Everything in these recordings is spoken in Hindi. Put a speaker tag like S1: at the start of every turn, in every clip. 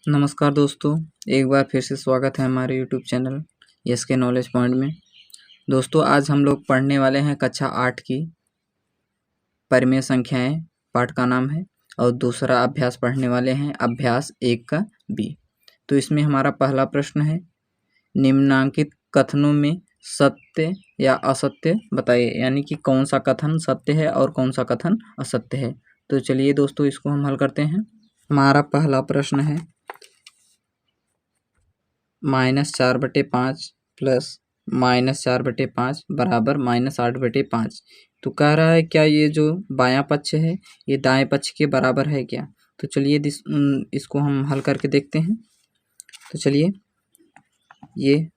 S1: नमस्कार दोस्तों, एक बार फिर से स्वागत है हमारे YouTube channel SK knowledge point में। दोस्तों, आज हम लोग पढ़ने वाले हैं कक्षा 8 की परिमेय संख्याएं, पाठ का नाम है, और दूसरा अभ्यास पढ़ने वाले हैं अभ्यास 1 का बी। तो इसमें हमारा पहला प्रश्न है, निम्नांकित कथनों में सत्य या असत्य बताइए, यानी कि कौन सा कथन सत्य है और कौन सा कथन असत्य है। तो चलिए दोस्तों, इसको हम हल करते हैं। हमारा पहला प्रश्न है -4/5 प्लस -4/5 बराबर -8/5। तो कह रहा है क्या ये जो बायां पक्ष है ये दाएं पक्ष के बराबर है क्या। तो चलिए इसको हम हल करके देखते हैं। तो चलिए, ये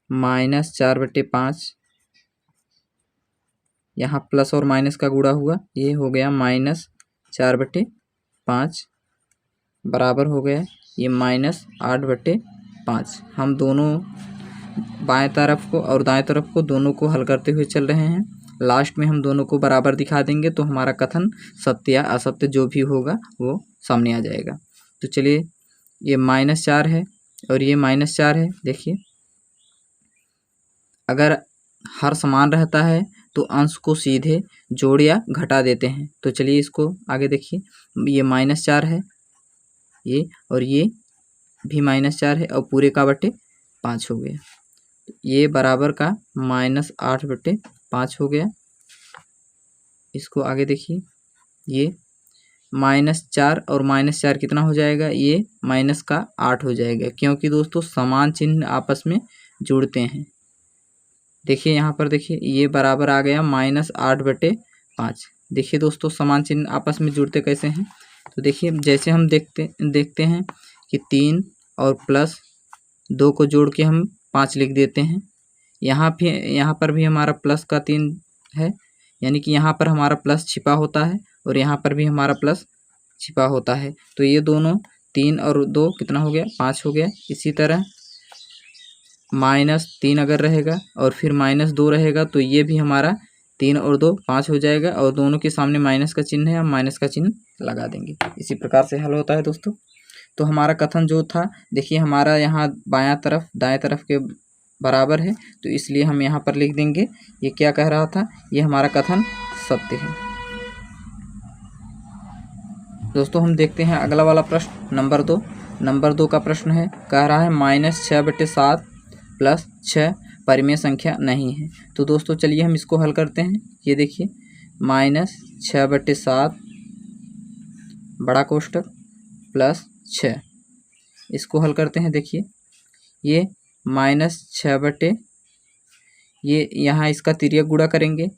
S1: -4/5 यहाँ प्लस और माइनस का गुणा हुआ, ये हो गया -4/5 बराबर हो गया ये -8/5। हम दोनों बाएं तरफ को और दाएं तरफ को दोनों को हल करते हुए चल रहे हैं। लास्ट में हम दोनों को बराबर दिखा देंगे तो हमारा कथन सत्य या असत्य जो भी होगा वो सामने आ जाएगा। तो चलिए, ये -4 है और ये -4 है। देखिए, अगर हर समान रहता है तो अंश को सीधे जोड़ या घटा देते हैं। तो चलिए इसको आगे देखिए, ये -4 है ये, और ये भी -4 है, और पूरे का बटे 5 हो गया। ये बराबर का -8/5 हो गया। इसको आगे देखिए, ये -4 और -4 कितना हो जाएगा, ये -8 हो जाएगा, क्योंकि दोस्तों समान चिन्ह आपस में जुड़ते हैं। देखिए यहाँ पर देखिए, ये बराबर आ गया -8/5। देखिए दोस्तों, समान चिन्ह आपस में जुड़ते कैसे हैं। तो देखिए, जैसे हम देखते हैं कि 3 और प्लस 2 को जोड़ के हम 5 लिख देते हैं। यहाँ पर भी हमारा प्लस का 3 है, यानी कि यहाँ पर हमारा प्लस छिपा होता है और यहाँ पर भी हमारा प्लस छिपा होता है। तो ये दोनों 3 और 2 कितना हो गया, 5 हो गया। इसी तरह -3 अगर रहेगा और फिर -2 रहेगा तो ये भी हमारा 3 और 2 5 हो जाएगा, और दोनों के सामने माइनस का चिन्ह है, हम माइनस का चिन्ह लगा देंगे। इसी प्रकार से हल होता है दोस्तों। तो हमारा कथन जो था, देखिए हमारा यहाँ बायां तरफ दाएं तरफ के बराबर है, तो इसलिए हम यहाँ पर लिख देंगे ये क्या कह रहा था, ये हमारा कथन सत्य है। दोस्तों, हम देखते हैं अगला वाला प्रश्न नंबर 2। नंबर 2 का प्रश्न है, कह रहा है -6/7 प्लस 6 परिमेय संख्या नहीं है। तो दोस्तों चलिए हम इसको हल करते हैं। ये देखिए, -6/7 बड़ा कोष्टक प्लस 6, इसको हल करते हैं। देखिए, ये -6 ये यहाँ इसका तिर्यक गुणा करेंगे।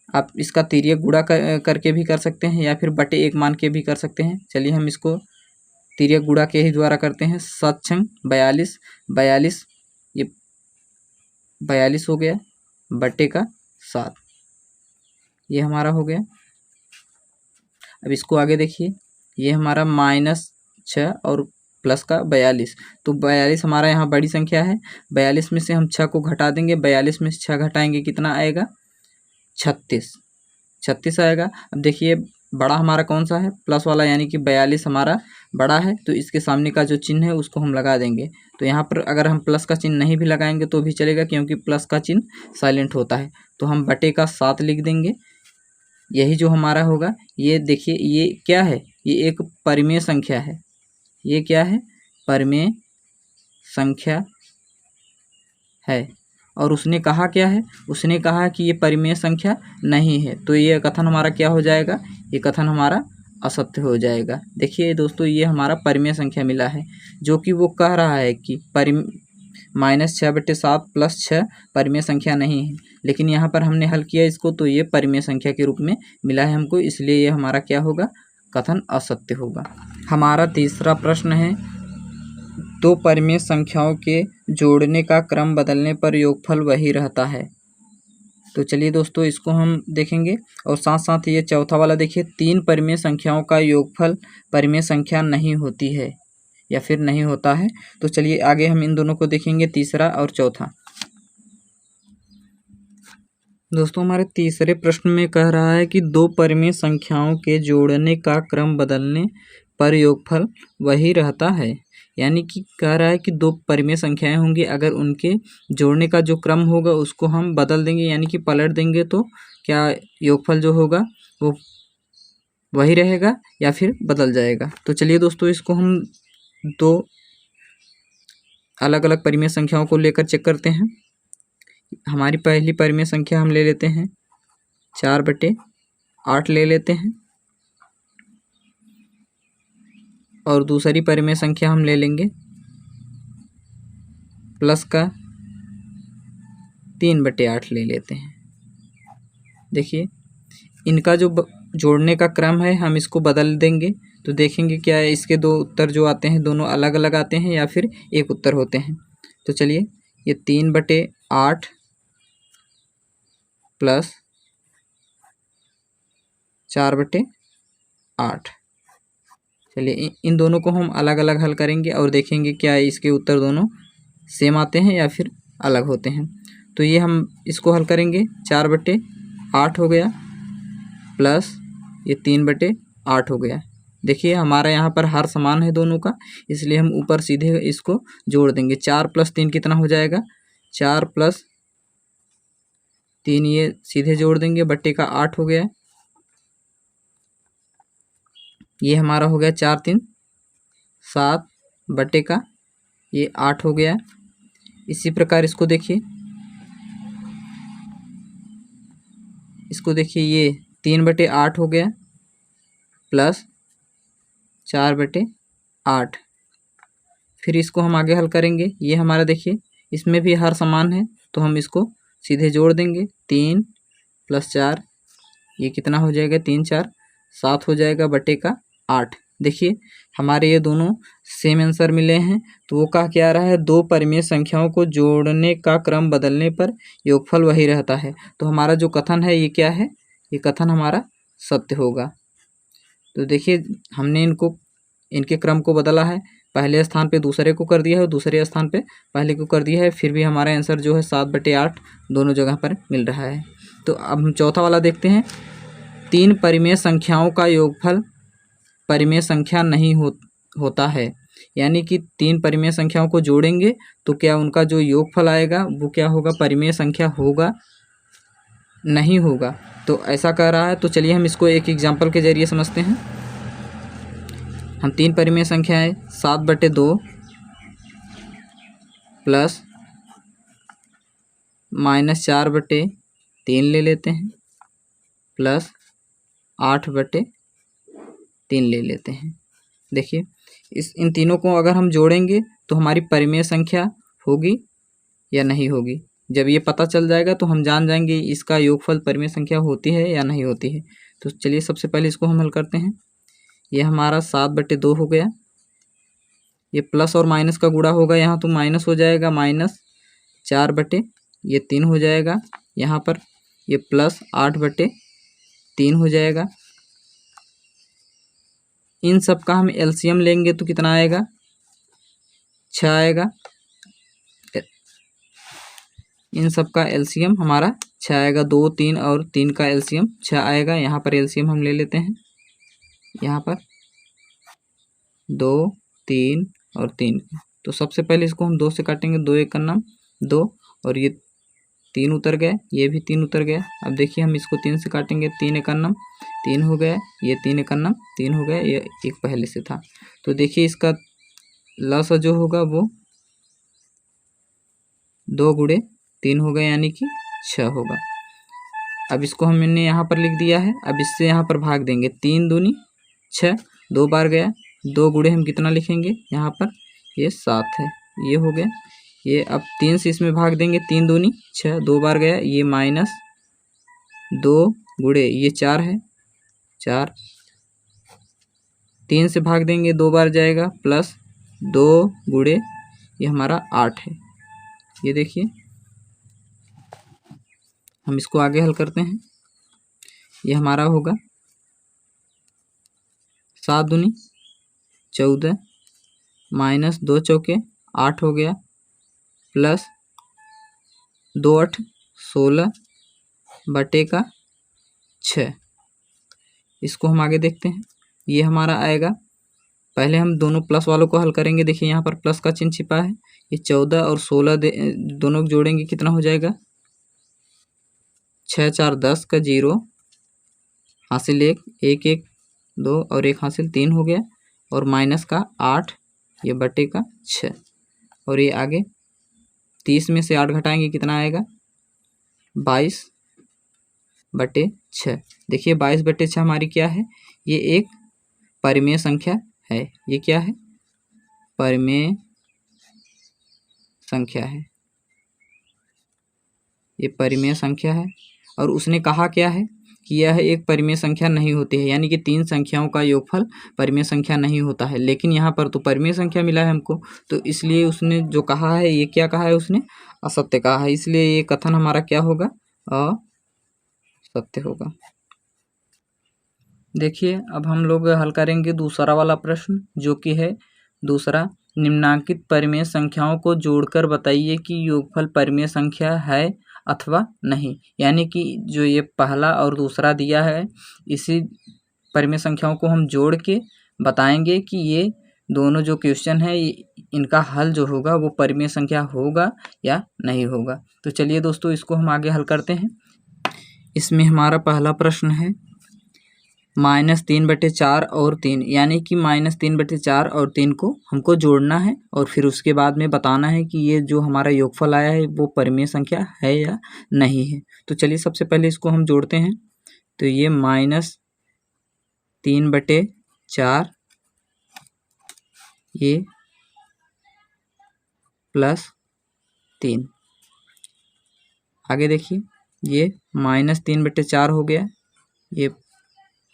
S1: आप इसका तिर्यक गुणा करके भी कर सकते हैं या फिर बटे 1 मान के भी कर सकते हैं। चलिए हम इसको तिर्यक गुणा के ही द्वारा करते हैं। 7×6 42, 42 ये 42 हो गया बटे का 7, ये हमारा हो गया। अब इसको आगे देखिए, ये हमारा -6 और प्लस का 42, तो 42 हमारा यहाँ बड़ी संख्या है। 42 में से हम 6 को घटा देंगे, 42 में से 6 घटाएंगे कितना आएगा, 36 आएगा। अब देखिए, बड़ा हमारा कौन सा है, प्लस वाला, यानी कि 42 हमारा बड़ा है, तो इसके सामने का जो चिन्ह है उसको हम लगा देंगे। तो यहाँ पर अगर हम प्लस का चिन्ह नहीं भी लगाएंगे तो भी चलेगा, क्योंकि प्लस का चिन्ह साइलेंट होता है। तो हम बटे का 7 लिख देंगे, यही जो हमारा होगा। ये देखिए, ये क्या है, ये एक परिमेय संख्या है। ये क्या है, परिमेय संख्या है। और उसने कहा क्या है, उसने कहा कि ये परिमेय संख्या नहीं है, तो ये कथन हमारा क्या हो जाएगा, ये कथन हमारा असत्य हो जाएगा। देखिए दोस्तों, ये हमारा परिमेय संख्या मिला है, जो कि वो कह रहा है कि -6/7 प्लस 6 परिमेय संख्या नहीं है, लेकिन यहाँ पर हमने हल किया इसको तो ये परिमेय संख्या के रूप में मिला है हमको, इसलिए ये हमारा क्या होगा, कथन असत्य होगा। हमारा तीसरा प्रश्न है, 2 परिमेय संख्याओं के जोड़ने का क्रम बदलने पर योगफल वही रहता है। तो चलिए दोस्तों, इसको हम देखेंगे, और साथ साथ ये चौथा वाला देखिए, 3 परिमेय संख्याओं का योगफल परिमेय संख्या नहीं होती है या फिर नहीं होता है। तो चलिए आगे हम इन दोनों को देखेंगे, तीसरा और चौथा। दोस्तों हमारे तीसरे प्रश्न में कह रहा है कि दो परिमेय संख्याओं के जोड़ने का क्रम बदलने पर योगफल वही रहता है। यानी कि कह रहा है कि दो परिमेय संख्याएं होंगी, अगर उनके जोड़ने का जो क्रम होगा उसको हम बदल देंगे, यानी कि पलट देंगे, तो क्या योगफल जो होगा वो वही रहेगा या फिर बदल जाएगा। तो चलिए दोस्तों इसको हम दो अलग अलग परिमेय संख्याओं को लेकर चेक करते हैं। हमारी पहली परिमेय संख्या हम ले लेते हैं 4/8 ले लेते हैं, और दूसरी परिमेय संख्या हम ले लेंगे प्लस का 3/8 ले लेते हैं। देखिए इनका जो जोड़ने का क्रम है हम इसको बदल देंगे, तो देखेंगे क्या है, इसके दो उत्तर जो आते हैं दोनों अलग अलग आते हैं या फिर एक उत्तर होते हैं। तो चलिए ये 3/8 प्लस 4/8, चलिए इन दोनों को हम अलग अलग हल करेंगे और देखेंगे क्या इसके उत्तर दोनों सेम आते हैं या फिर अलग होते हैं। तो ये हम इसको हल करेंगे, 4/8 हो गया प्लस ये 3/8 हो गया। देखिए हमारा यहाँ पर हर समान है दोनों का, इसलिए हम ऊपर सीधे इसको जोड़ देंगे। 4 + 3 कितना हो जाएगा, 4 + 3 ये सीधे जोड़ देंगे, बट्टे का 8 हो गया। ये हमारा हो गया 4 3 7 बटे का ये 8 हो गया। इसी प्रकार इसको देखिए, ये 3/8 हो गया प्लस 4/8। फिर इसको हम आगे हल करेंगे। ये हमारा देखिए इसमें भी हर समान है, तो हम इसको सीधे जोड़ देंगे। 3 + 4 ये कितना हो जाएगा, 3 4 7 हो जाएगा, बटे का 8। देखिए हमारे ये दोनों सेम आंसर मिले हैं। तो वो कहा क्या रहा है, दो परिमेय संख्याओं को जोड़ने का क्रम बदलने पर योगफल वही रहता है। तो हमारा जो कथन है ये क्या है, ये कथन हमारा सत्य होगा। तो देखिए हमने इनके क्रम को बदला है, पहले स्थान पे दूसरे को कर दिया है और दूसरे स्थान पे पहले को कर दिया है, फिर भी हमारा आंसर जो है 7/8 दोनों जगह पर मिल रहा है। तो अब हम चौथा वाला देखते हैं। तीन परिमेय संख्याओं का योगफल परिमेय संख्या नहीं होता है। यानी कि तीन परिमेय संख्याओं को जोड़ेंगे तो क्या उनका जो योगफल आएगा वो क्या होगा, परिमेय संख्या होगा, नहीं होगा। तो ऐसा कह रहा है। तो चलिए हम इसको एक एग्जाम्पल के जरिए समझते हैं। हम तीन परिमेय संख्याएं 7/2 प्लस -4/3 ले लेते हैं प्लस 8/3 ले लेते हैं। देखिए इन तीनों को अगर हम जोड़ेंगे तो हमारी परिमेय संख्या होगी या नहीं होगी। जब ये पता चल जाएगा तो हम जान जाएंगे इसका योगफल परिमेय संख्या होती है या नहीं होती है। तो चलिए सबसे पहले इसको हम हल करते हैं। ये हमारा 7/2 हो गया, ये प्लस और माइनस का गुणा होगा यहाँ, तो माइनस हो जाएगा, -4/3 हो जाएगा यहाँ पर, ये प्लस 8/3 हो जाएगा। इन सब का हम एलसीएम लेंगे तो कितना आएगा, 6 आएगा। इन सब का एलसीएम हमारा 6 आएगा, 2 3 और 3 का एलसीएम 6 आएगा। यहाँ पर एलसीएम हम ले लेते हैं, यहाँ पर 2 3 और 3। तो सबसे पहले इसको हम 2 से काटेंगे, 2 1 2, और ये 3 उतर गए, ये भी 3 उतर गया। अब देखिए हम इसको 3 से काटेंगे, 3 1 3 हो गया, ये 3 1 3 हो गया, ये एक पहले से था। तो देखिए इसका लस जो होगा वो 2 × 3 होगा, यानी कि 6 होगा। अब इसको हमने यहाँ पर लिख दिया है। अब इससे यहाँ पर भाग देंगे, 3 दूनी 6, 2 बार गया, 2 गुणे हम कितना लिखेंगे यहाँ पर, ये 7 है, ये हो गया। ये अब 3 से इसमें भाग देंगे, 3 दूनी 6, 2 बार गया, ये -2 गुणे ये 4 है, 4, 3 से भाग देंगे, 2 बार जाएगा, प्लस 2 गुणे ये हमारा 8 है। ये देखिए हम इसको आगे हल करते हैं। ये हमारा होगा 7 दूनी 14, -2 चौके 8 हो गया, प्लस 2 8 16, बटे का 6। इसको हम आगे देखते हैं। ये हमारा आएगा, पहले हम दोनों प्लस वालों को हल करेंगे। देखिए यहाँ पर प्लस का चिन्ह छिपा है। ये 14 और 16 दोनों जोड़ेंगे कितना हो जाएगा, 6 4 10 का 0, हासिल 1 1 1 2 और 1 हासिल 3 हो गया, और माइनस का 8, ये बटे का 6। और ये आगे 30 में से 8 घटाएंगे कितना आएगा, 22 बटे 6। देखिए 22 बटे 6 हमारी क्या है, ये एक परिमेय संख्या है। ये क्या है, परिमेय संख्या है, ये परिमेय संख्या है। और उसने कहा क्या है कि यह एक परिमेय संख्या नहीं होती है, यानी कि 3 संख्याओं का योगफल परिमेय संख्या नहीं होता है। लेकिन यहाँ पर तो परिमेय संख्या मिला है हमको, तो इसलिए उसने जो कहा है, ये क्या कहा है उसने, असत्य कहा है। इसलिए ये कथन हमारा क्या होगा, असत्य होगा। देखिए अब हम लोग हल करेंगे दूसरा वाला प्रश्न, जो कि है दूसरा, निम्नांकित परिमेय संख्याओं को जोड़कर बताइए कि योगफल परिमेय संख्या है अथवा नहीं। यानी कि जो ये पहला और दूसरा दिया है, इसी परिमेय संख्याओं को हम जोड़ के बताएंगे कि ये दोनों जो क्वेश्चन है, इनका हल जो होगा वो परिमेय संख्या होगा या नहीं होगा। तो चलिए दोस्तों, इसको हम आगे हल करते हैं। इसमें हमारा पहला प्रश्न है -3 बटे 4 और 3, यानी कि -3 बटे 4 और 3 को हमको जोड़ना है, और फिर उसके बाद में बताना है कि ये जो हमारा योगफल आया है वो परिमेय संख्या है या नहीं है। तो चलिए सबसे पहले इसको हम जोड़ते हैं। तो ये -3 बटे 4, ये +3, आगे देखिए ये -3 बटे 4 हो गया, ये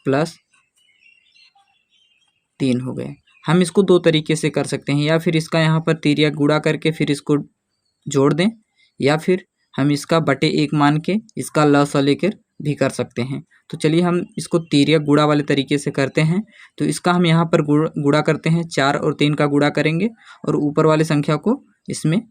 S1: +3 हो गया। हम इसको दो तरीके से कर सकते हैं, या फिर इसका यहाँ पर तिर्यक गुणा करके फिर इसको जोड़ दें, या फिर हम इसका बटे 1 मान के इसका लसा लेकर भी कर सकते हैं। तो चलिए हम इसको तिर्यक गुणा वाले तरीके से करते हैं। तो इसका हम यहाँ पर गुणा करते हैं, 4 और 3 का गुणा करेंगे और ऊपर वाली संख्या को इसमें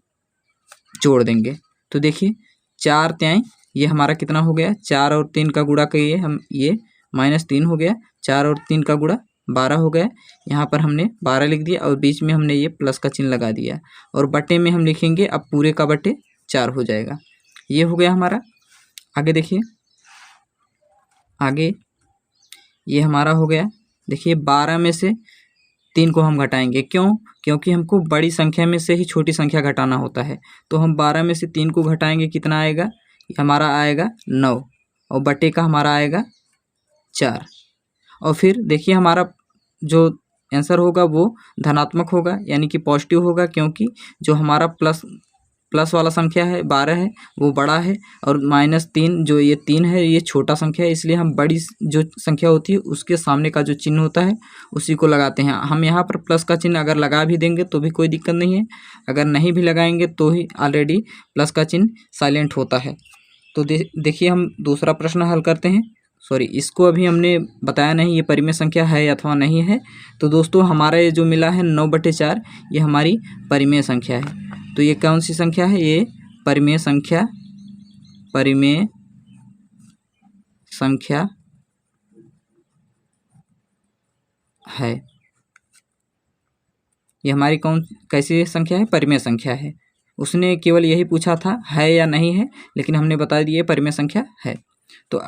S1: जोड़ देंगे। तो देखिए 4 त्याई ये हमारा कितना हो गया, 4 और 3 का गुणा करिए हम, ये -3 हो गया, 4 और 3 का गुणा 12 हो गया। यहाँ पर हमने 12 लिख दिया और बीच में हमने ये प्लस का चिन्ह लगा दिया, और बटे में हम लिखेंगे अब पूरे का बटे 4 हो जाएगा। ये हो गया हमारा। आगे देखिए, आगे ये हमारा हो गया। देखिए 12 में से 3 को हम घटाएंगे, क्यों, क्योंकि हमको बड़ी संख्या में से ही छोटी संख्या घटाना होता है। तो हम 12 में से 3 को घटाएंगे, कितना आएगा, हमारा आएगा 9, और बटे का हमारा आएगा 4। और फिर देखिए हमारा जो आंसर होगा वो धनात्मक होगा, यानी कि पॉजिटिव होगा, क्योंकि जो हमारा प्लस वाला संख्या है 12 है वो बड़ा है, और -3 जो ये 3 है ये छोटा संख्या है। इसलिए हम बड़ी जो संख्या होती है उसके सामने का जो चिन्ह होता है उसी को लगाते हैं। हम यहाँ पर प्लस का चिन्ह अगर लगा भी देंगे तो भी कोई दिक्कत नहीं है, अगर नहीं भी लगाएंगे तो ही ऑलरेडी प्लस का चिन्ह साइलेंट होता है। तो देखिए हम दूसरा प्रश्न हल करते हैं। सॉरी, इसको अभी हमने बताया नहीं ये परिमेय संख्या है अथवा नहीं है। तो दोस्तों हमारा ये जो मिला है 9 बटे 4, ये हमारी परिमेय संख्या है। तो ये कौन सी संख्या है, ये परिमेय संख्या है। ये हमारी कैसी संख्या है, परिमेय संख्या है। उसने केवल यही पूछा था है या नहीं है, लेकिन हमने बता दिया परिमेय संख्या है। तो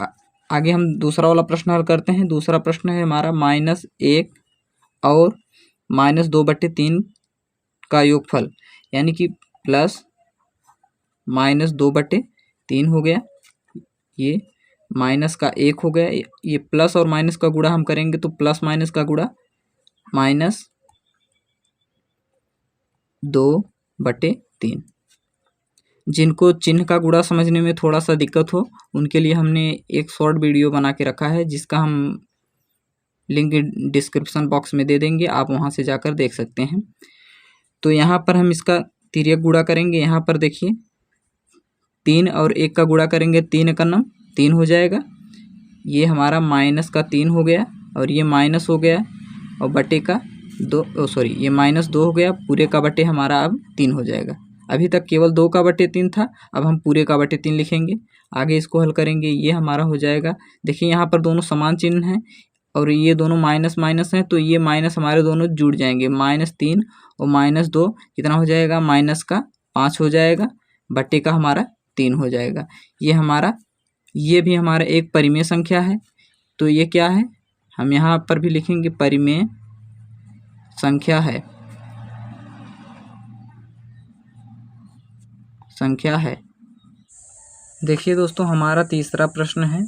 S1: आगे हम दूसरा वाला प्रश्न हल करते हैं। दूसरा प्रश्न है हमारा -1 और -2 बटे 3 का योगफल, यानी कि +-2 बटे 3 हो गया, ये माइनस का 1 हो गया। ये प्लस और माइनस का गुणा हम करेंगे तो प्लस माइनस का गुणा -2 बटे 3। जिनको चिन्ह का गुणा समझने में थोड़ा सा दिक्कत हो उनके लिए हमने एक शॉर्ट वीडियो बना के रखा है, जिसका हम लिंक डिस्क्रिप्शन बॉक्स में दे देंगे, आप वहां से जाकर देख सकते हैं। तो यहाँ पर हम इसका तिर्यक गुणा करेंगे। यहाँ पर देखिए 3 और 1 का गुणा करेंगे, 3 का नाम 3 हो जाएगा, ये हमारा -3 हो गया, और ये माइनस हो गया, और बटे का 2, सॉरी ये -2 हो गया, पूरे का बटे हमारा अब 3 हो जाएगा। अभी तक केवल 2/3 था, अब हम पूरे का बटे 3 लिखेंगे। आगे इसको हल करेंगे, ये हमारा हो जाएगा। देखिए यहाँ पर दोनों समान चिन्ह हैं और ये दोनों माइनस माइनस हैं, तो ये माइनस हमारे दोनों जुड़ जाएंगे। -3 और -2 कितना हो जाएगा, माइनस का 5 हो जाएगा, बटे का हमारा 3 हो जाएगा। ये भी हमारा एक परिमेय संख्या है, तो ये क्या है, हम यहाँ पर भी लिखेंगे परिमेय संख्या है। देखिए दोस्तों, हमारा तीसरा प्रश्न है,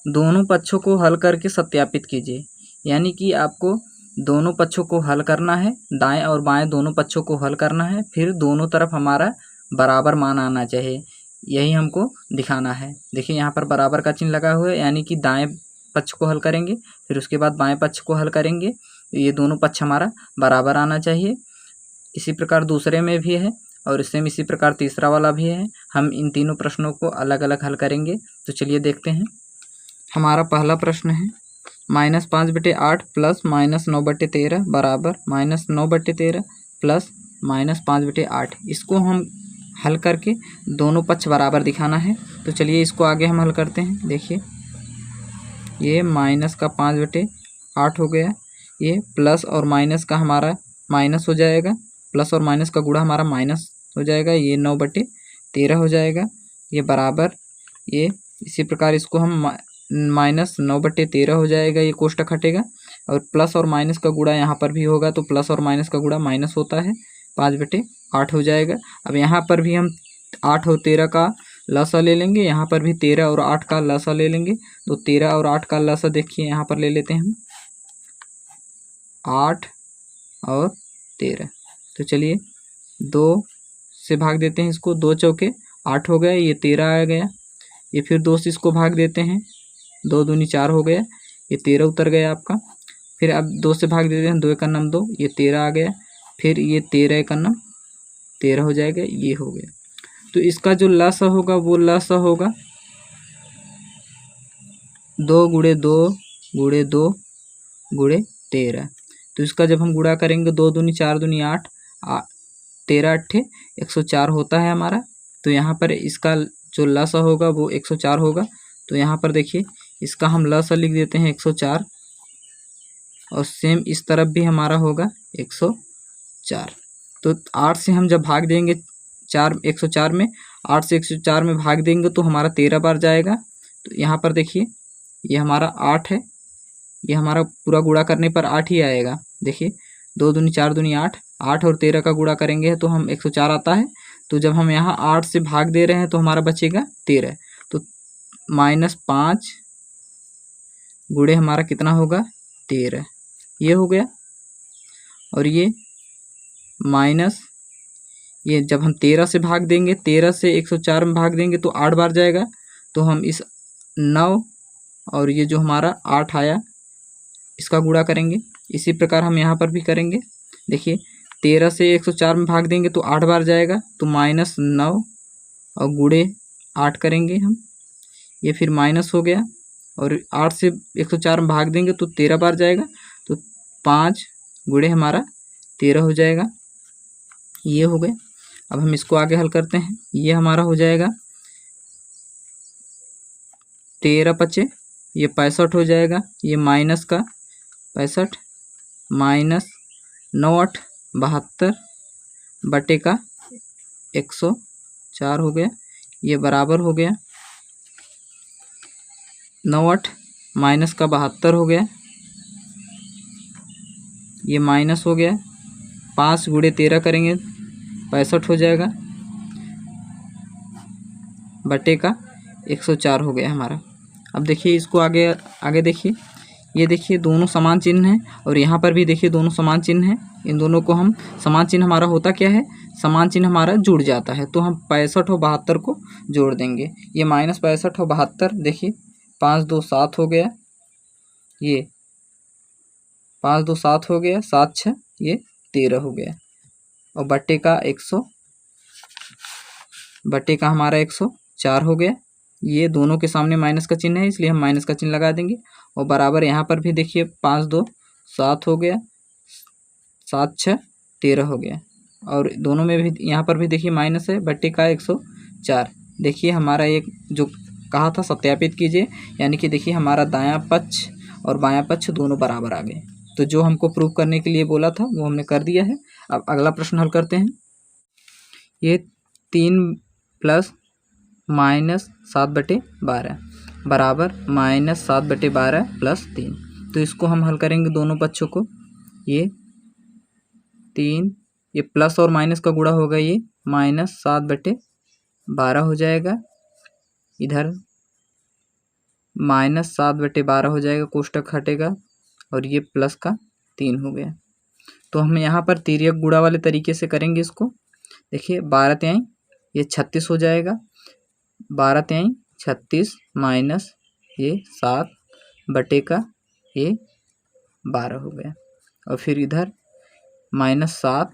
S1: दोनों पक्षों को हल करके सत्यापित कीजिए। यानी कि आपको दोनों पक्षों को हल करना है, दाएं और बाएं दोनों पक्षों को हल करना है, फिर दोनों तरफ हमारा बराबर मान आना चाहिए, यही हमको दिखाना है। देखिए यहाँ पर बराबर का चिन्ह लगा हुआ है, यानी कि दाएं पक्ष को हल करेंगे, फिर उसके बाद बाएं पक्ष को हल करेंगे, ये दोनों पक्ष हमारा बराबर आना चाहिए। इसी प्रकार दूसरे में भी है और सेम इसी प्रकार तीसरा वाला भी है। हम इन तीनों प्रश्नों को अलग अलग हल करेंगे। तो चलिए देखते हैं। हमारा पहला प्रश्न है, -5/8 प्लस -9/13 बराबर -9/13 प्लस -5/8। इसको हम हल करके दोनों पक्ष बराबर दिखाना है। तो चलिए इसको आगे हम हल करते हैं। देखिए ये -5/8 हो गया, ये प्लस और माइनस का हमारा माइनस हो जाएगा, प्लस और माइनस का गुणा हमारा माइनस हो जाएगा, ये 9/13 हो जाएगा, ये बराबर, ये इसी प्रकार इसको हम -9/13 हो जाएगा, ये कोष्टक हटेगा, और प्लस और माइनस का गुणा यहाँ पर भी होगा, तो प्लस और माइनस का गुणा माइनस होता है, 5/8 हो जाएगा। अब यहाँ पर भी हम 8 और 13 का लसा ले लेंगे, यहाँ पर भी 13 और 8 का लसा ले लेंगे। तो 13 और 8 का लसा देखिए यहाँ पर ले लेते हैं हम, 8 और 13। तो चलिए 2 से भाग देते हैं इसको, 2 चौके 8 हो गया, ये 13 आ गया। ये फिर 2 से इसको भाग देते हैं, 2 दूनी 4 हो गया, ये 13 उतर गया आपका। फिर अब 2 से भाग देते हैं, 2 एकम 2, ये 13 आ गया। फिर ये 13 एकम 13 हो जाएगा, ये हो गया। तो इसका जो लसा होगा वो लसा होगा 2 × 2 × 2 × 13। तो इसका जब हम गुणा करेंगे, 2 दूनी 4 दूनी 8, 13 8 104 होता है हमारा। तो यहाँ पर इसका जो लसा होगा वो 104 होगा। तो यहाँ पर देखिए इसका हम लसा लिख देते हैं 104, और सेम इस तरफ भी हमारा होगा 104। तो 8 से हम जब भाग देंगे 104 में, 8 से 104 में भाग देंगे तो हमारा 13 बार जाएगा। तो यहाँ पर देखिए ये हमारा 8 है, ये हमारा पूरा गुणा करने पर 8 ही आएगा। देखिए 2 दूनी 4 दूनी 8, 8 और 13 का गुणा करेंगे तो हम 104 आता है। तो जब हम यहाँ 8 से भाग दे रहे हैं तो हमारा बचेगा 13। तो -5 गुणे हमारा कितना होगा, 13, ये हो गया। और ये माइनस, ये जब हम 13 से भाग देंगे, 13 से 104 में भाग देंगे तो 8 बार जाएगा। तो हम इस 9 और ये जो हमारा 8 आया इसका गुणा करेंगे। इसी प्रकार हम यहाँ पर भी करेंगे। देखिए 13 से 104 में भाग देंगे तो 8 बार जाएगा, तो -9 और गुणे 8 करेंगे हम, ये फिर माइनस हो गया। और 8 से 104 में भाग देंगे तो 13 बार जाएगा, तो 5 गुणे हमारा 13 हो जाएगा, ये हो गए। अब हम इसको आगे हल करते हैं। ये हमारा हो जाएगा 13 × 5 ये 65 हो जाएगा, ये माइनस का 65 माइनस 9 8 72 बटे का 104 हो गया, ये बराबर हो गया 9 8 माइनस का 72 हो गया, ये माइनस हो गया। 5 गुणे 13 करेंगे 65 हो जाएगा, बटे का 104 हो गया हमारा। अब देखिए इसको आगे देखिए, ये देखिए दोनों समान चिन्ह हैं, और यहाँ पर भी देखिए दोनों समान चिन्ह हैं। इन दोनों को हम, समान चिन्ह हमारा होता क्या है, समान चिन्ह हमारा जुड़ जाता है, तो हम 65 और 72 को जोड़ देंगे। ये -65 और 72, देखिए 5 2 7 हो गया, ये 5 2 7 हो गया, 7 6 ये 13 हो गया, और बटे का हमारा 104 हो गया। ये दोनों के सामने माइनस का चिन्ह है, इसलिए हम माइनस का चिन्ह लगा देंगे। और बराबर यहाँ पर भी देखिए 5 2 7 हो गया, 7 6 13 हो गया, और दोनों में भी यहाँ पर भी देखिए माइनस है, बट्टे का 104। देखिए हमारा एक जो कहा था सत्यापित कीजिए, यानी कि देखिए हमारा दायां पक्ष और बायां पक्ष दोनों बराबर आ गए। तो जो हमको प्रूव करने के लिए बोला था वो हमने कर दिया है। अब अगला प्रश्न हल करते हैं। ये 3 प्लस -7/12 बराबर -7/12 + 3। तो इसको हम हल करेंगे दोनों पक्षों को। ये 3, ये प्लस और माइनस का गुणा होगा, ये -7/12 हो जाएगा। इधर -7/12 हो जाएगा, कोष्टक हटेगा और ये प्लस का 3 हो गया। तो हम यहाँ पर तिर्यक गुणा वाले तरीके से करेंगे इसको। देखिए 12 तिहाई ये 36 हो जाएगा, 12 तिहाई 36 माइनस ये 7/का ये 12 हो गया। और फिर इधर -7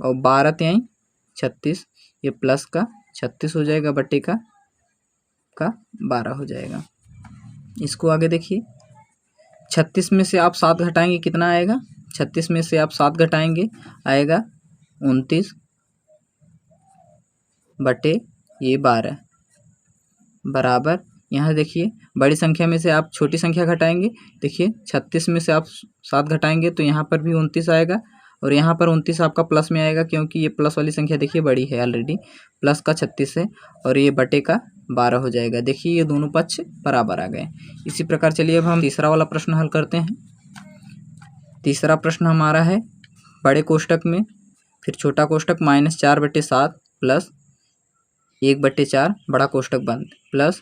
S1: और 12 तिहाई 36, ये प्लस का 36 हो जाएगा, बटे का 12 हो जाएगा। इसको आगे देखिए, 36 में से आप 7 घटाएंगे कितना आएगा? 36 में से आप 7 घटाएंगे आएगा 29/12 बराबर। यहाँ देखिए बड़ी संख्या में से आप छोटी संख्या घटाएंगे। देखिए 36 में से आप 7 घटाएंगे तो यहाँ पर भी 29 आएगा, और यहाँ पर 29 आपका प्लस में आएगा, क्योंकि ये प्लस वाली संख्या देखिए बड़ी है ऑलरेडी, प्लस का 36 है, और ये बटे का 12 हो जाएगा। देखिए ये दोनों पक्ष बराबर आ गए। इसी प्रकार चलिए अब हम तीसरा वाला प्रश्न हल करते हैं। तीसरा प्रश्न हमारा है बड़े कोष्टक में, फिर छोटा कोष्टक -4/7 प्लस 1/4 बड़ा कोष्टक बंद, प्लस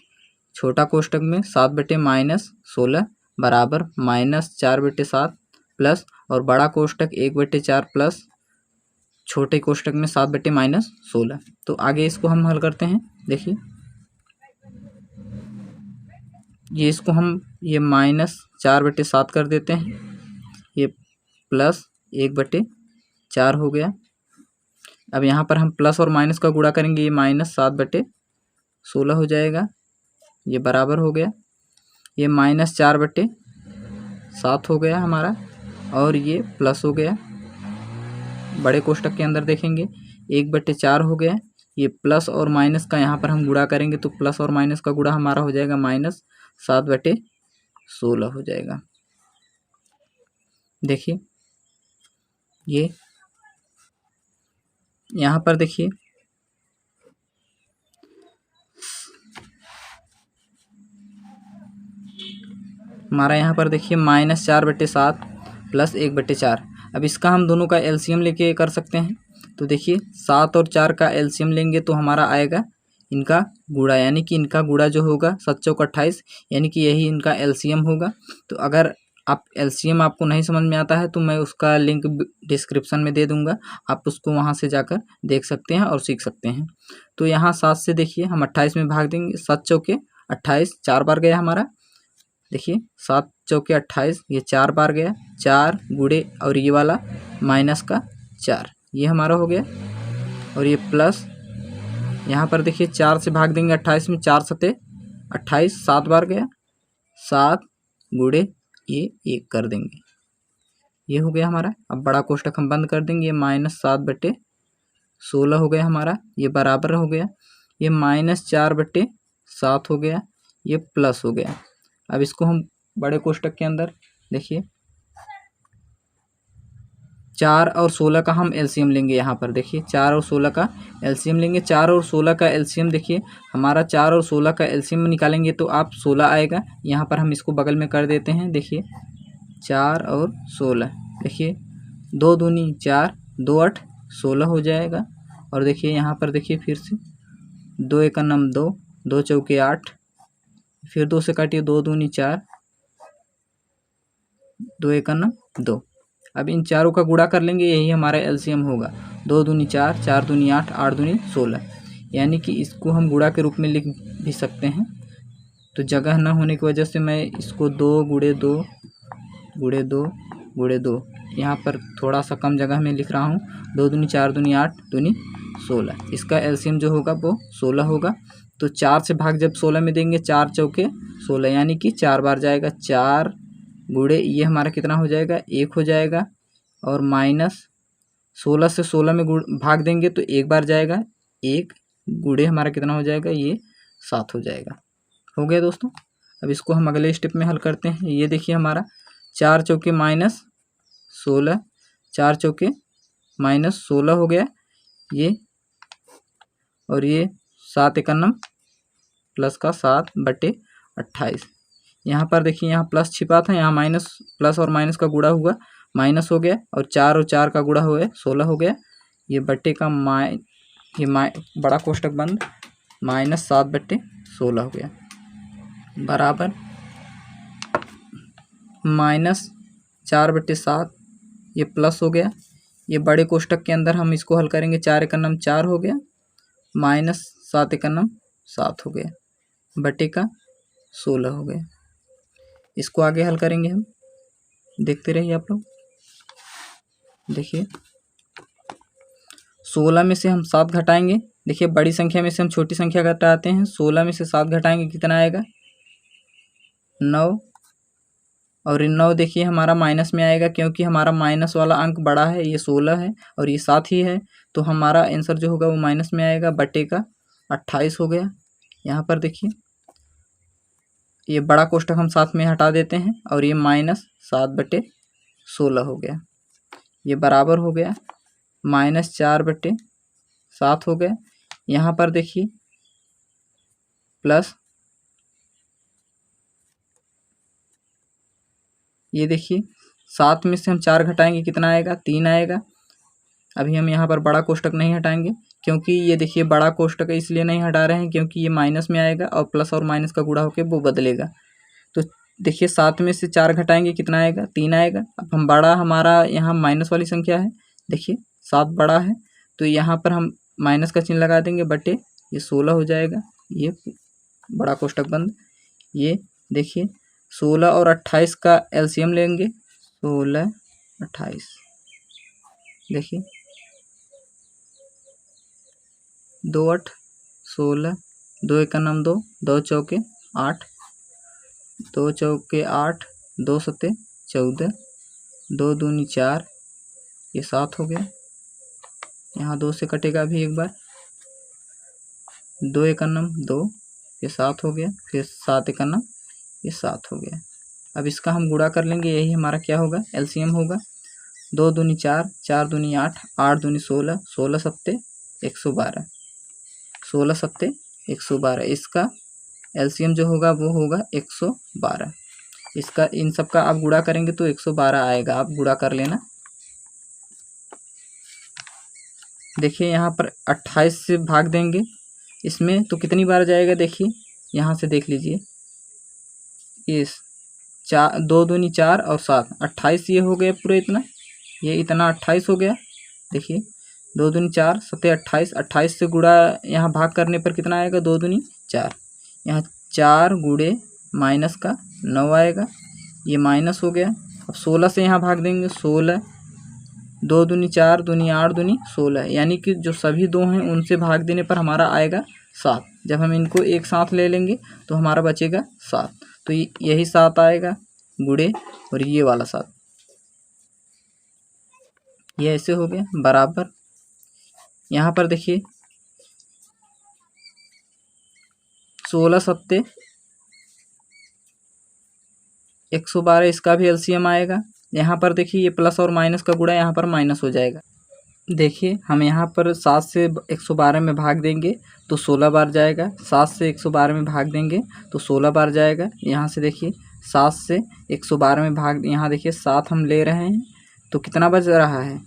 S1: छोटा कोष्टक में 7/-16 बराबर -4/7 प्लस, और बड़ा कोष्टक 1/4 प्लस छोटे कोष्टक में 7/-16। तो आगे इसको हम हल करते हैं। देखिए ये इसको हम ये -4/7 कर देते हैं, ये प्लस 1/4 हो गया। अब यहाँ पर हम प्लस और माइनस का गुणा करेंगे, ये -7/16 हो जाएगा, ये बराबर हो गया। ये -4/7 हो गया हमारा, और ये प्लस हो गया। बड़े कोष्टक के अंदर देखेंगे 1/4 हो गया। ये प्लस और माइनस का यहाँ पर हम गुणा करेंगे तो प्लस और माइनस का गुणा हमारा हो जाएगा -7/16 हो जाएगा। देखिए ये यहाँ पर देखिए हमारा यहाँ पर देखिए -4/7 प्लस 1/4। अब इसका हम दोनों का एलसीएम लेके कर सकते हैं। तो देखिए 7 और 4 का एलसीएम लेंगे तो हमारा आएगा इनका गुणा, यानी कि इनका गुणा जो होगा 7 चौक 28, यानी कि यही इनका एलसीएम होगा। तो अगर आप एलसीएम आपको नहीं समझ में आता है तो मैं उसका लिंक डिस्क्रिप्शन में दे दूंगा, आप उसको वहां से जाकर देख सकते हैं और सीख सकते हैं। तो यहाँ 7 से देखिए हम 28 में भाग देंगे, 7 चौके 28 4 बार गया हमारा। देखिए 7 चौके 28, ये 4 बार गया, 4 गुणे और ये वाला माइनस का 4, ये हमारा हो गया। और ये प्लस यहाँ पर देखिए 4 से भाग देंगे 28 में, 4 सते 28, 7 बार गया, 7 गुणे ये 1 कर देंगे, ये हो गया हमारा। अब बड़ा कोष्टक हम बंद कर देंगे, ये -7/16 हो गया हमारा, ये बराबर हो गया। ये -4/7 हो गया, ये प्लस हो गया। अब इसको हम बड़े कोष्टक के अंदर देखिए 4 और 16 का हम एलसीएम लेंगे। यहाँ पर देखिए 4 और 16 का एलसीएम लेंगे। 4 और 16 का एलसीएम देखिए हमारा 4 और 16 का एलसीएम निकालेंगे तो आप 16 आएगा। यहाँ पर हम इसको बगल में कर देते हैं। देखिए 4 और 16, देखिए 2 दूनी 4, 2 8 16 हो जाएगा। और देखिए यहाँ पर देखिए फिर से 2 1 9 2, 2 चौके 8, फिर 2 से काटिए, 2 दूनी 4, 2 1 9 2। अब इन चारों का गुणा कर लेंगे, यही हमारा एलसीएम होगा। 2 दूनी 4, 4 दूनी 8, 8 दूनी 16, यानी कि इसको हम गुणा के रूप में लिख भी सकते हैं। तो जगह न होने की वजह से मैं इसको 2 गुणे 2 गुणे 2 गुणे 2 यहाँ पर थोड़ा सा कम जगह में लिख रहा हूँ। 2 दूनी 4 दूनी 8 दूनी 16, इसका एलसीएम जो होगा वो 16 होगा। तो 4 से भाग जब 16 में देंगे, 4 चौके 16, यानी कि 4 बार जाएगा। 4 गुणे ये हमारा कितना हो जाएगा, 1 हो जाएगा, और माइनस 16 से 16 में भाग देंगे तो एक बार जाएगा, 1 गुणे हमारा कितना हो जाएगा, ये 7 हो जाएगा। हो गया दोस्तों। अब इसको हम अगले स्टेप में हल करते हैं। ये देखिए हमारा 4 चौके -16, 4 चौके -16 हो गया ये, और ये 7 एकन्नम प्लस का 7/28। यहाँ पर देखिए, यहाँ प्लस छिपा था, यहाँ माइनस, प्लस और माइनस का गुणा हुआ, माइनस हो गया, और 4 और 4 का गुणा हुआ 16 हो गया। ये बट्टे का बड़ा कोष्टक बंद -7/16 हो गया, बराबर -4/7, ये प्लस हो गया। ये बड़े कोष्टक के अंदर हम इसको हल करेंगे, 4 एकन्नम 4 हो गया, -7 एकन्नम 7 हो गया, बटे का 16 हो गया। इसको आगे हल करेंगे हम, देखते रहिए आप लोग। देखिए 16 में से हम 7 घटाएंगे। देखिए बड़ी संख्या में से हम छोटी संख्या घटाते हैं। 16 में से 7 घटाएंगे, कितना आएगा, 9, और 9 देखिए हमारा माइनस में आएगा, क्योंकि हमारा माइनस वाला अंक बड़ा है, ये 16 है और ये 7 ही है, तो हमारा आंसर जो होगा वो माइनस में आएगा, बटे का 28 हो गया। यहाँ पर देखिए ये बड़ा कोष्टक हम साथ में हटा देते हैं, और ये -7/16 हो गया, ये बराबर हो गया -4/7 हो गया। यहाँ पर देखिए प्लस, ये देखिए 7 में से हम 4 घटाएंगे, कितना आएगा, 3 आएगा। अभी हम यहाँ पर बड़ा कोष्टक नहीं हटाएंगे, क्योंकि ये देखिए बड़ा कोष्टक इसलिए नहीं हटा रहे हैं क्योंकि ये माइनस में आएगा और प्लस और माइनस का गुणा होकर वो बदलेगा। तो देखिए 7 में से 4 घटाएंगे, कितना आएगा, 3 आएगा। अब हम बड़ा, हमारा यहाँ माइनस वाली संख्या है, देखिए 7 बड़ा है, तो यहाँ पर हम माइनस का चिन्ह लगा देंगे, बटे ये 16 हो जाएगा, ये बड़ा कोष्टक बंद। ये देखिए 16 और 28 का एलसीएम लेंगे, 16 28, देखिए 2 8 16, 2 एकन्नम 2, 2 चौके 8, 2 चौके 8, 2 सत्ते 14, 2 दूनी 4, ये 7 हो गया। यहाँ 2 से कटेगा भी एक बार, 2 एकन्नम 2, ये 7 हो गया, फिर 7 एकन्नम, ये 7 हो गया। अब इसका हम गुणा कर लेंगे, यही हमारा क्या होगा, एलसीएम होगा। 2 दूनी 4, 4 दूनी 8, 8 दूनी 16, 16 सत्ते 112, 16 सत्ते 112। इसका एलसीएम जो होगा वो होगा 112। इसका इन सब का आप गुणा करेंगे तो 112 आएगा, आप गुणा कर लेना। देखिए यहाँ पर 28 से भाग देंगे इसमें तो कितनी बार जाएगा, देखिए यहाँ से देख लीजिए, इस 2 दूनी 4 और 7, 28 ये हो गया पूरा, ये इतना 28 हो गया। देखिए 2 दूनी 4, 7 28, 28 से गुणा यहाँ भाग करने पर कितना आएगा, 2 दूनी 4, यहाँ 4 गुणे माइनस का 9 आएगा, ये माइनस हो गया। अब 16 से यहाँ भाग देंगे, 16, 2 दूनी 4, दूनी 8, दूनी 16, यानी कि जो सभी 2 हैं उनसे भाग देने पर हमारा आएगा 7। जब हम इनको एक साथ ले लेंगे तो हमारा बचेगा 7, तो यही 7 आएगा गुणे और ये वाला 7, ये ऐसे हो गया, बराबर। यहाँ पर देखिए 16 सत्ते 112, इसका भी एलसीएम आएगा। यहाँ पर देखिए ये प्लस और माइनस का गुणा, यहाँ पर माइनस हो जाएगा। देखिए हम यहाँ पर 7 से 112 में भाग देंगे तो 16 बार जाएगा, 7 से 112 में भाग देंगे तो 16 बार जाएगा। यहाँ से देखिए 7 से 112 में भाग, यहाँ देखिए 7 हम ले रहे हैं तो कितना बच रहा है,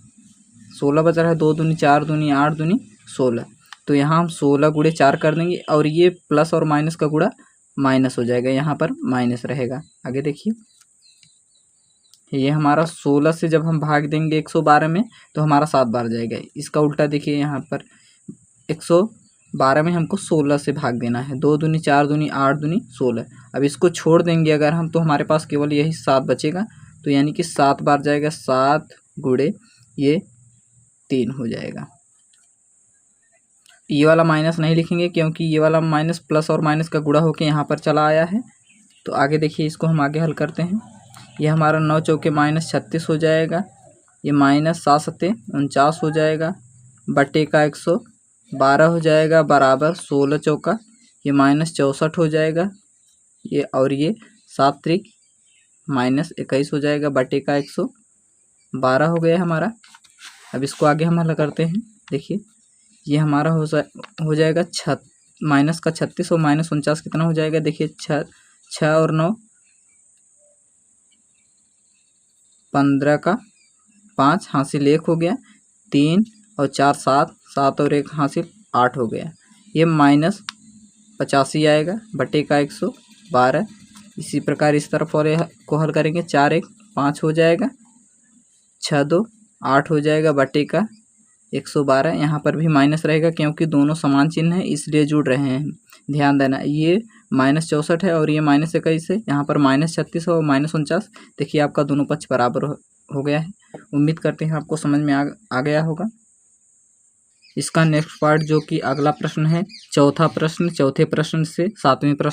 S1: 16 बच रहा है। 2 दूनी 4, दूनी 8, दूनी 16, तो यहाँ हम 16 गुणे 4 कर देंगे और ये प्लस और माइनस का गुणा माइनस हो जाएगा, यहाँ पर माइनस रहेगा। आगे देखिए ये हमारा 16 से जब हम भाग देंगे 112 में तो हमारा 7 बार जाएगा। इसका उल्टा देखिए, यहाँ पर 112 में हमको 16 से भाग देना है। 2 दूनी 4, दूनी 8, दूनी 16। अब इसको छोड़ देंगे अगर हम तो हमारे पास केवल यही 7 बचेगा, तो यानी कि 7 बार जाएगा, 7 गुणे ये 3 हो जाएगा। ये वाला माइनस नहीं लिखेंगे क्योंकि ये वाला माइनस प्लस और माइनस का गुणा होकर यहाँ पर चला आया है। तो आगे देखिए इसको हम आगे हल करते हैं। ये हमारा 9 चौके -36 हो जाएगा, ये -7 सत्ते 49 हो जाएगा, बटे का 112 हो जाएगा, बराबर 16 चौका ये -64 हो जाएगा, ये और ये 7 त्रिक -21 हो जाएगा, बटे का 112 हो गया हमारा। अब इसको आगे हम हल करते हैं। देखिए ये हमारा हो जाएगा माइनस का 36 और -49 कितना हो जाएगा। देखिए 6 और 9 15 का 5 हासिल 1 हो गया, 3 और 4 7, 7 और 1 हासिल 8 हो गया। ये -85 आएगा, बटे का 112। इसी प्रकार इस तरफ और को हल करेंगे। 4 1 5 हो जाएगा, 6 2 8 हो जाएगा, बटे का 112। यहाँ पर भी माइनस रहेगा क्योंकि दोनों समान चिन्ह है इसलिए जुड़ रहे हैं। ध्यान देना ये -64 है और ये -21 है। यहाँ पर -36 और -49। देखिए आपका दोनों पक्ष बराबर हो गया है। उम्मीद करते हैं आपको समझ में आ गया होगा। इसका नेक्स्ट पार्ट जो कि अगला प्रश्न है, चौथा प्रश्न, चौथे प्रश्न से 7वें प्रश्न